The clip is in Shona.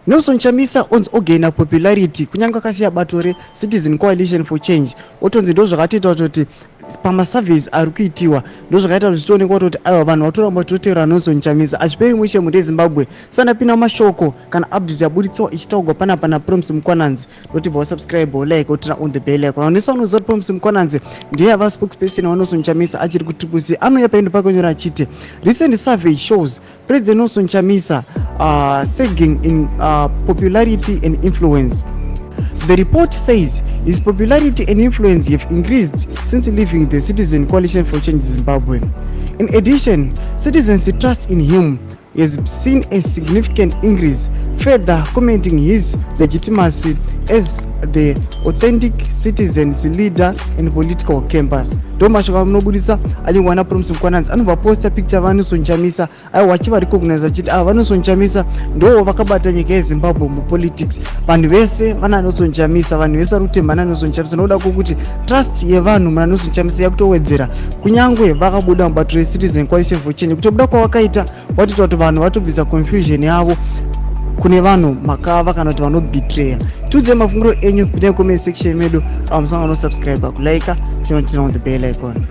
Nelson Chamisa onzi ogaina popularity kunyanga kasiya bato re-Citizen Coalition for Change. Otonzi ndo zvakatoita kuti pamasurveys ari kuitiwa ndo zvakaita kuti zvitoonekwa kuti aiwa vanhu vatoramba totevera Nelson Chamisa achiperi mwishe muti Zimbabwe sanapinda mashoko kana update yabuditsawo ichitaurwa panapa naPromise Mukwananzi. Ndotibva wasubscribe like otina on the bell icon. Vanonesa unoziva Promise Mukwananzi ndiye ava spokesperson waNelson Chamisa achiri kuti anouya paendo pakonyora achiti recent survey shows President Nelson Chamisa sagging in popularity and influence. The report says his popularity and influence have increased since leaving the Citizen Coalition for Change Zimbabwe. In addition, citizens' trust in him has seen a significant increase, further commenting his legitimacy as the authentic citizens leader and political campus. Domashaka mnobudisa alingwana Promise Mukwananzi anobva posta picture vaNelson Chamisa aiwa recognize vachiti vaNelson Chamisa ndo vakabata nyika yeZimbabwe mupolitics. Vanhu vese vana Nelson Chamisa, vanhu vese vari kutemba naNelson Chamisa. Noda kuti trust yevanhu muna Nelson Chamisa yakutowedzera kunyangwe vakabuda mubato reCitizen Coalition for Change. Kutobuda kwavakaita watita kuti vanhu vatobvisa confusion yavo kune vanhu makava kana kuti vanobetreya. Tiudze mafungiro enyu pinda comment section medu. Musanga no subscribe kulike chinotina on the bell icon.